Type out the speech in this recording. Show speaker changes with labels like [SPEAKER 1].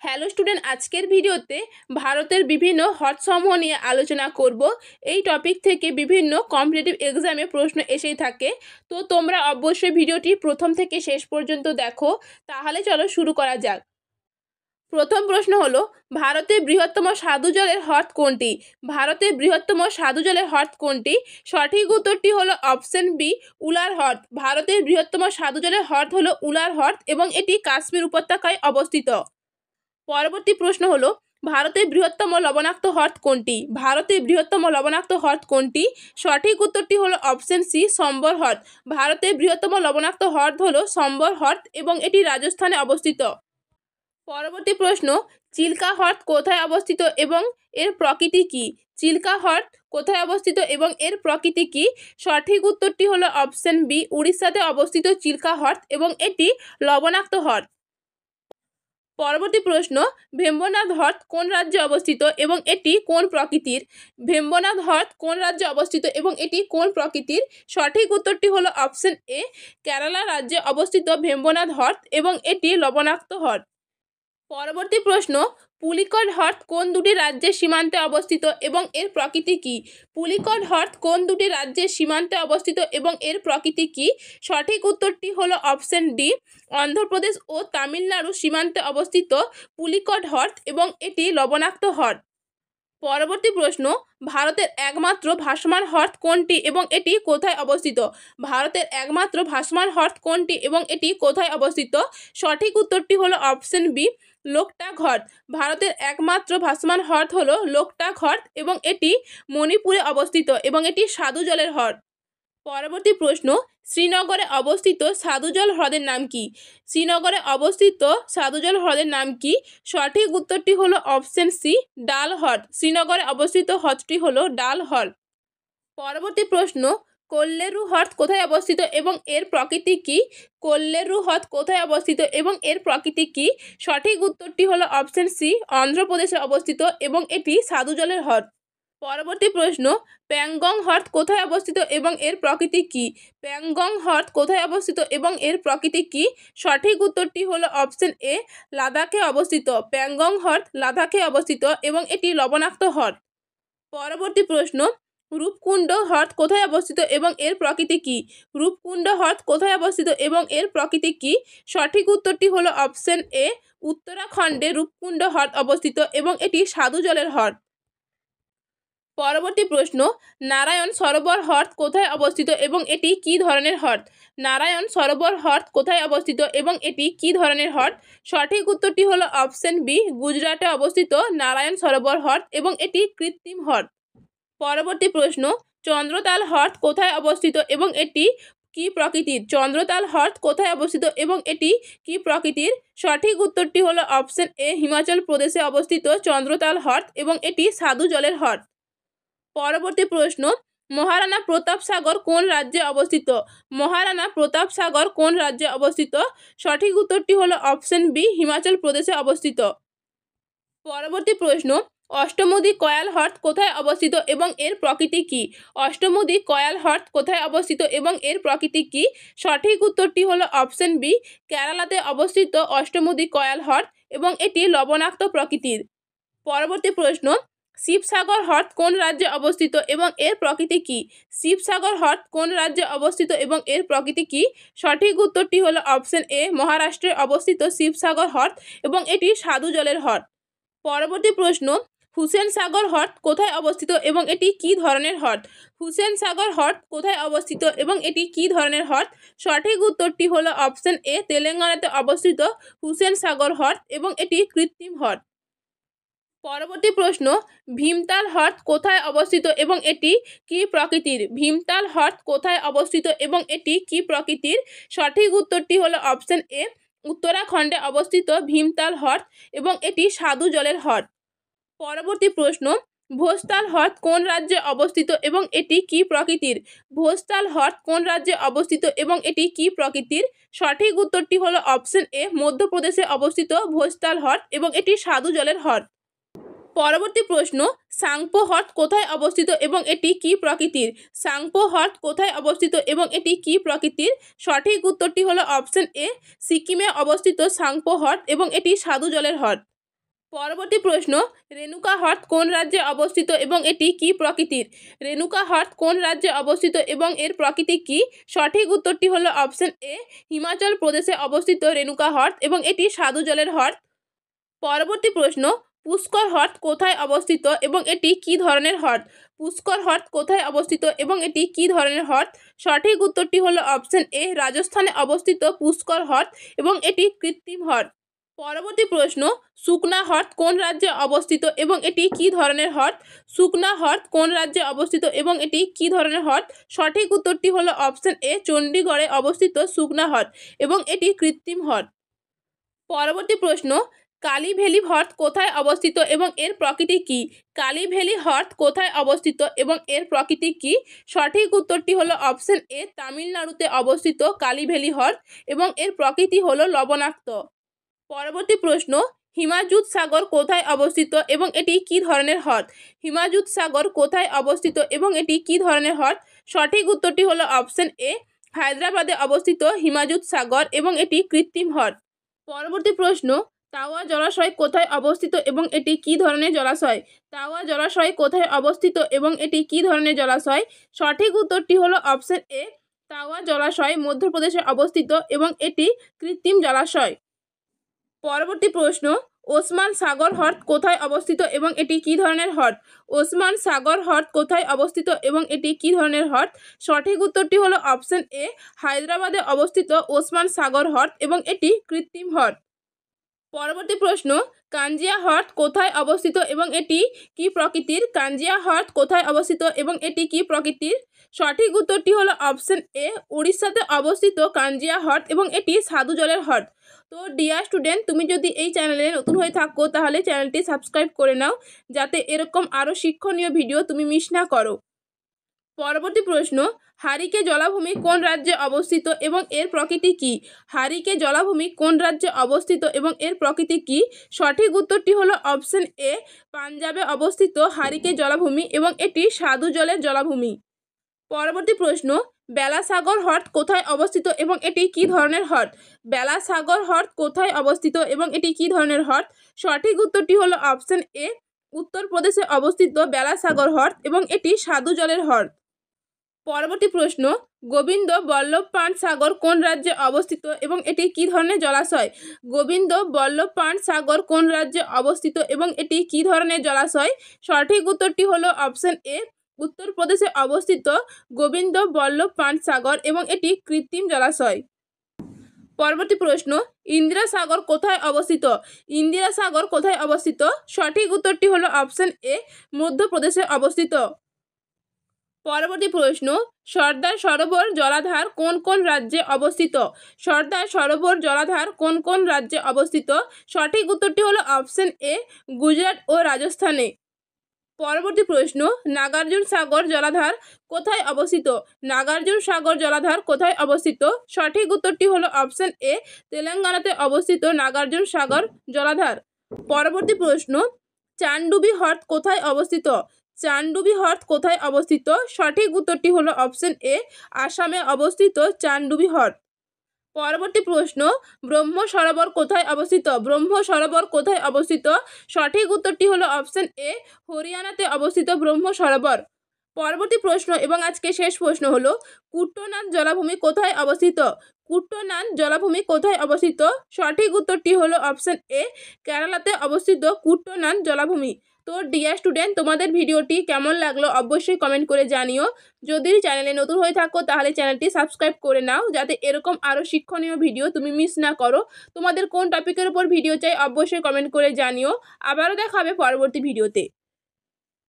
[SPEAKER 1] Hello student, আজকের ভিডিওতে ভারতের বিভিন্ন হ্রদসমূহ নিয়ে আলোচনা করব। এই টপিক থেকে বিভিন্ন কম্পিটিটিভ এক্সামে প্রশ্ন এসেই থাকে, তো তোমরা অবশ্যই ভিডিওটি প্রথম থেকে শেষ পর্যন্ত দেখো। তাহলে চলো শুরু করা যাক। প্রথম প্রশ্ন হলো, ভারতের বৃহত্তম স্বাদু জলের হ্রদ কোনটি? ভারতের বৃহত্তম স্বাদু জলের হ্রদ কোনটি? সঠিক উত্তরটি হলো অপশন বি, উলার হ্রদ। ভারতের বৃহত্তম স্বাদু জলের হ্রদ হলো উলার হ্রদ এবং এটি কাশ্মীর উপত্যকায় অবস্থিত। পরবর্তী প্রশ্ন হলো, ভারতের বৃহত্তম লবণাক্ত হ্রদ কোনটি? ভারতের বৃহত্তম লবণাক্ত হ্রদ কোনটি? সঠিক উত্তরটি হলো অপশন সি, সম্বর হ্রদ। ভারতের বৃহত্তম লবণাক্ত হ্রদ হলো সম্বর হ্রদ এবং এটি রাজস্থানে অবস্থিত। পরবর্তী প্রশ্ন, চিল্কা হ্রদ কোথায় অবস্থিত এবং এর প্রকৃতি কী? চিল্কা হ্রদ কোথায় অবস্থিত এবং এর প্রকৃতি কী? সঠিক উত্তরটি হলো অপশন বি, উড়িষ্যাতে অবস্থিত চিল্কা হ্রদ এবং এটি লবণাক্ত হ্রদ। পরবর্তী প্রশ্ন, ভেম্বনাথ হ্রদ কোন রাজ্যে অবস্থিত এবং এটি কোন প্রকৃতির? ভেম্বনাথ হ্রদ কোন রাজ্যে অবস্থিত এবং এটি কোন প্রকৃতির? সঠিক উত্তরটি হলো অপশন এ, কেরালা রাজ্যে অবস্থিত ভেম্বনাথ হ্রদ এবং এটি লবণাক্ত হ্রদ। পরবর্তী প্রশ্ন, পুলিকট হ্রদ কোন দুটি রাজ্যের সীমান্তে অবস্থিত এবং এর প্রকৃতি কী? পুলিকট হ্রদ কোন দুটি রাজ্যের সীমান্তে অবস্থিত এবং এর প্রকৃতি কী? সঠিক উত্তরটি হলো অপশন ডি, অন্ধ্রপ্রদেশ ও তামিলনাড়ু সীমান্তে অবস্থিত পুলিকট হ্রদ এবং এটি লবণাক্ত হ্রদ। পরবর্তী প্রশ্ন, ভারতের একমাত্র ভাসমান হ্রদ কোনটি এবং এটি কোথায় অবস্থিত? ভারতের একমাত্র ভাসমান হ্রদ কোনটি এবং এটি কোথায় অবস্থিত? সঠিক উত্তরটি হলো অপশন বি, লোকটাক হ্রদ। ভারতের একমাত্র ভাসমান হ্রদ হলো লোকটাক হ্রদ এবং এটি মণিপুরে অবস্থিত এবং এটি স্বাদু জলের হ্রদ। পরবর্তী প্রশ্ন, শ্রীনগরে অবস্থিত স্বাদুজল হ্রদের নাম কি? শ্রীনগরে অবস্থিত স্বাদুজল হ্রদের নাম কি? সঠিক উত্তরটি হলো অপশন সি, ডাল হ্রদ। শ্রীনগরে অবস্থিত হ্রদটি হলো ডাল হ্রদ। পরবর্তী প্রশ্ন, কোল্লেরু হ্রদ কোথায় অবস্থিত এবং এর প্রকৃতি কী? কোল্লেরু হ্রদ কোথায় অবস্থিত এবং এর প্রকৃতি কী? সঠিক উত্তরটি হলো অপশন সি, অন্ধ্রপ্রদেশে অবস্থিত এবং এটি স্বাদু জলের হ্রদ। পরবর্তী প্রশ্ন, প্যাংগং হ্রদ কোথায় অবস্থিত এবং এর প্রকৃতি কী? প্যাংগং হ্রদ কোথায় অবস্থিত এবং এর প্রকৃতি কী? সঠিক উত্তরটি হলো অপশন এ, লাদাখে অবস্থিত। প্যাংগং হ্রদ লাদাখে অবস্থিত এবং এটি লবণাক্ত হ্রদ। পরবর্তী প্রশ্ন, রূপকুণ্ড হ্রদ কোথায় অবস্থিত এবং এর প্রকৃতি কী? রূপকুণ্ড হ্রদ কোথায় অবস্থিত এবং এর প্রকৃতি কী? সঠিক উত্তরটি হলো অপশন এ, উত্তরাখণ্ডে রূপকুণ্ড হ্রদ অবস্থিত এবং এটি স্বাদু জলের হ্রদ। পরবর্তী প্রশ্ন, নারায়ণ সরোবর হ্রদ কোথায় অবস্থিত এবং এটি কী ধরনের হ্রদ? নারায়ণ সরোবর হ্রদ কোথায় অবস্থিত এবং এটি কী ধরনের হ্রদ? সঠিক উত্তরটি হলো অপশন বি, গুজরাটে অবস্থিত নারায়ণ সরোবর হ্রদ এবং এটি কৃত্রিম হ্রদ। পরবর্তী প্রশ্ন, চন্দ্রতাল হ্রদ কোথায় অবস্থিত এবং এটি কী প্রকৃতির? চন্দ্রতাল হ্রদ কোথায় অবস্থিত এবং এটি কী প্রকৃতির? সঠিক উত্তরটি হলো অপশন এ, হিমাচল প্রদেশে অবস্থিত চন্দ্রতাল হ্রদ এবং এটি স্বাদু জলের হ্রদ। পরবর্তী প্রশ্ন, মহারানা প্রতাপ সাগর কোন রাজ্যে অবস্থিত? মহারানা প্রতাপ সাগর কোন রাজ্যে অবস্থিত? সঠিক উত্তরটি হলো অপশন বি, হিমাচল প্রদেশে অবস্থিত। পরবর্তী প্রশ্ন, অষ্টমুদি কয়াল হ্রদ কোথায় অবস্থিত এবং এর প্রকৃতি কী? অষ্টমুদি কয়াল হ্রদ কোথায় অবস্থিত এবং এর প্রকৃতি কী? সঠিক উত্তরটি হলো অপশন বি, কেরালাতে অবস্থিত অষ্টমুদি কয়াল হ্রদ এবং এটি লবণাক্ত প্রকৃতির। পরবর্তী প্রশ্ন, শিবসাগর হ্রদ কোন রাজ্যে অবস্থিত এবং এর প্রকৃতি কী? শিবসাগর হ্রদ কোন রাজ্যে অবস্থিত এবং এর প্রকৃতি কী? সঠিক উত্তরটি হলো অপশন এ, মহারাষ্ট্রে অবস্থিত শিবসাগর হ্রদ এবং এটি স্বাদু জলের হ্রদ। পরবর্তী প্রশ্ন, হুসেন সাগর হ্রদ কোথায় অবস্থিত এবং এটি কী ধরনের হ্রদ? হুসেন সাগর হ্রদ কোথায় অবস্থিত এবং এটি কী ধরনের হ্রদ? সঠিক উত্তরটি হলো অপশন এ, তেলেঙ্গানাতে অবস্থিত হুসেন সাগর হ্রদ এবং এটি কৃত্রিম হ্রদ। পরবর্তী প্রশ্ন, ভীমতাল হ্রদ কোথায় অবস্থিত এবং এটি কী প্রকৃতির? ভীমতাল হ্রদ কোথায় অবস্থিত এবং এটি কী প্রকৃতির? সঠিক উত্তরটি হলো অপশন এ, উত্তরাখণ্ডে অবস্থিত ভীমতাল হ্রদ এবং এটি স্বাদু জলের হ্রদ। পরবর্তী প্রশ্ন, ভোজতাল হ্রদ কোন রাজ্যে অবস্থিত এবং এটি কী প্রকৃতির? ভোজতাল হ্রদ কোন রাজ্যে অবস্থিত এবং এটি কী প্রকৃতির? সঠিক উত্তরটি হলো অপশন এ, মধ্যপ্রদেশে অবস্থিত ভোজতাল হ্রদ এবং এটি স্বাদু জলের হ্রদ। পরবর্তী প্রশ্ন, সাংপো হ্রদ কোথায় অবস্থিত এবং এটি কী প্রকৃতির? সাংপো হ্রদ কোথায় অবস্থিত এবং এটি কী প্রকৃতির? সঠিক উত্তরটি হলো অপশন এ, সিকিমে অবস্থিত সাংপো হ্রদ এবং এটি স্বাদু জলের হ্রদ। পরবর্তী প্রশ্ন, রেণুকা হ্রদ কোন রাজ্যে অবস্থিত এবং এটি কি প্রকৃতির? রেণুকা হ্রদ কোন রাজ্যে অবস্থিত এবং এর প্রকৃতি কি? সঠিক উত্তরটি হলো অপশন এ, হিমাচল প্রদেশে অবস্থিত রেণুকা হ্রদ এবং এটি স্বাদু জলের হ্রদ। পরবর্তী প্রশ্ন, পুষ্কর হ্রদ কোথায় অবস্থিত এবং এটি কি ধরনের হ্রদ? পুষ্কর হ্রদ কোথায় অবস্থিত এবং এটি কি ধরনের হ্রদ? সঠিক উত্তরটি হলো অপশন এ, রাজস্থানে অবস্থিত পুষ্কর হ্রদ এবং এটি কৃত্রিম হ্রদ। পরবর্তী প্রশ্ন, সুকনা হ্রদ কোন রাজ্যে অবস্থিত এবং এটি কি ধরনের হ্রদ? সুকনা হ্রদ কোন রাজ্যে অবস্থিত এবং এটি কি ধরনের হ্রদ? সঠিক উত্তরটি হলো অপশন এ, চণ্ডীগড়ে অবস্থিত সুকনা হ্রদ এবং এটি কৃত্রিম হ্রদ। পরবর্তী প্রশ্ন, কালী ভ্যালি হ্রদ কোথায় অবস্থিত এবং এর প্রকৃতি কি? কালী ভ্যালি হ্রদ কোথায় অবস্থিত এবং এর প্রকৃতি কি? সঠিক উত্তরটি হলো অপশন এ, তামিলনাড়ুতে অবস্থিত কালী ভ্যালি হ্রদ এবং এর প্রকৃতি হলো লবণাক্ত। পরবর্তী প্রশ্ন, হিমায়ুত সাগর কোথায় অবস্থিত এবং এটি কি ধরনের হ্রদ? হিমায়ুত সাগর কোথায় অবস্থিত এবং এটি কি ধরনের হ্রদ? সঠিক উত্তরটি হলো অপশন এ, হায়দ্রাবাদে অবস্থিত হিমায়ুত সাগর এবং এটি কৃত্রিম হ্রদ। পরবর্তী প্রশ্ন, তাওয়া জলাশয় কোথায় অবস্থিত এবং এটি কি ধরনের জলাশয়? তাওয়া জলাশয় কোথায় অবস্থিত এবং এটি কি ধরনের জলাশয়? সঠিক উত্তরটি হলো অপশন এ, তাওয়া জলাশয় মধ্যপ্রদেশে অবস্থিত এবং এটি কৃত্রিম জলাশয়। পরবর্তী প্রশ্ন, ওসমান সাগর হ্রদ কোথায় অবস্থিত এবং এটি কি ধরনের হ্রদ? ওসমান সাগর হ্রদ কোথায় অবস্থিত এবং এটি কি ধরনের হ্রদ? সঠিক উত্তরটি হলো অপশন এ, হায়দ্রাবাদে অবস্থিত ওসমান সাগর হ্রদ এবং এটি কৃত্রিম হ্রদ। পরবর্তী প্রশ্ন, কাঞ্জিয়া হ্রদ কোথায় অবস্থিত এবং এটি কি প্রকৃতির? কাঞ্জিয়া হ্রদ কোথায় অবস্থিত এবং এটি কি প্রকৃতির? সঠিক উত্তরটি হলো অপশন এ, উড়িষ্যাতে অবস্থিত কাঞ্জিয়া হ্রদ এবং এটি স্বাদু জলের হ্রদ। তো ডিয়ার স্টুডেন্ট, তুমি যদি এই চ্যানেলে নতুন হয়ে থাকো তাহলে চ্যানেলটি সাবস্ক্রাইব করে নাও, যাতে এরকম আরও শিক্ষণীয় ভিডিও তুমি মিস না করো। পরবর্তী প্রশ্ন, হারিকে জলাভূমি কোন রাজ্যে অবস্থিত এবং এর প্রকৃতি কি? হারিকে জলাভূমি কোন রাজ্যে অবস্থিত এবং এর প্রকৃতি কি? সঠিক উত্তরটি হলো অপশন এ, পাঞ্জাবে অবস্থিত হারিকে জলাভূমি এবং এটি স্বাদু জলের জলাভূমি। পরবর্তী প্রশ্ন, বেলাসাগর হ্রদ কোথায় অবস্থিত এবং এটি কি ধরনের হ্রদ? বেলাসাগর হ্রদ কোথায় অবস্থিত এবং এটি কি ধরনের হ্রদ? সঠিক উত্তরটি হলো অপশন এ, উত্তরপ্রদেশে অবস্থিত বেলাসাগর হ্রদ এবং এটি স্বাদু জলের হ্রদ। পরবর্তী প্রশ্ন, গোবিন্দ বল্লভ পান্ট সাগর কোন রাজ্যে অবস্থিত এবং এটি কি ধরনের জলাশয়? গোবিন্দ বল্লভ পান্ট সাগর কোন রাজ্যে অবস্থিত এবং এটি কি ধরনের জলাশয়? সঠিক উত্তরটি হলো অপশন এ, উত্তরপ্রদেশে অবস্থিত গোবিন্দ বল্লভ পান্ট সাগর এবং এটি কৃত্রিম জলাশয়। পরবর্তী প্রশ্ন, ইন্দিরা সাগর কোথায় অবস্থিত? ইন্দিরা সাগর কোথায় অবস্থিত? সঠিক উত্তরটি হলো অপশন এ, মধ্যপ্রদেশে অবস্থিত। পরবর্তী প্রশ্ন, সর্দার সরোবর জলাধার কোন কোন রাজ্যে অবস্থিত? সর্দার সরোবর জলাধার কোন কোন রাজ্যে অবস্থিত? সঠিক উত্তরটি হলো অপশন এ, গুজরাট ও রাজস্থানে। পরবর্তী প্রশ্ন, নাগার্জুন সাগর জলাধার কোথায় অবস্থিত? নাগার্জুন সাগর জলাধার কোথায় অবস্থিত? সঠিক উত্তরটি হলো অপশন এ, তেলেঙ্গানাতে অবস্থিত নাগার্জুন সাগর জলাধার। পরবর্তী প্রশ্ন, চানডুবি হ্রদ কোথায় অবস্থিত? চানডুবি হ্রদ কোথায় অবস্থিত? সঠিক উত্তরটি হলো অপশন এ, আসামে অবস্থিত চানডুবি হ্রদ। পরবর্তী প্রশ্ন, ব্রহ্ম সরোবর কোথায় অবস্থিত? ব্রহ্ম সরোবর কোথায় অবস্থিত? সঠিক উত্তরটি হলো অপশন এ, হরিয়ানাতে অবস্থিত ব্রহ্ম সরোবর। পরবর্তী প্রশ্ন এবং আজকে শেষ প্রশ্ন হলো, কুট্টনাথ জলাভূমি কোথায় অবস্থিত? কুট্টনাথ জলাভূমি কোথায় অবস্থিত? সঠিক উত্তরটি হলো অপশন এ, কেরালাতে অবস্থিত কুট্টনাথ জলাভূমি। তো ডিয়ার স্টুডেন্ট, তোমাদের ভিডিওটি কেমন লাগলো অবশ্যই কমেন্ট করে জানিও। যদি চ্যানেলে নতুন হয়ে থাকো তাহলে চ্যানেলটি সাবস্ক্রাইব করে নাও, যাতে এরকম আরও শিক্ষণীয় ভিডিও তুমি মিস না করো। তোমাদের কোন টপিকের উপর ভিডিও চাই অবশ্যই কমেন্ট করে জানিও। আবারও দেখা হবে পরবর্তী ভিডিওতে।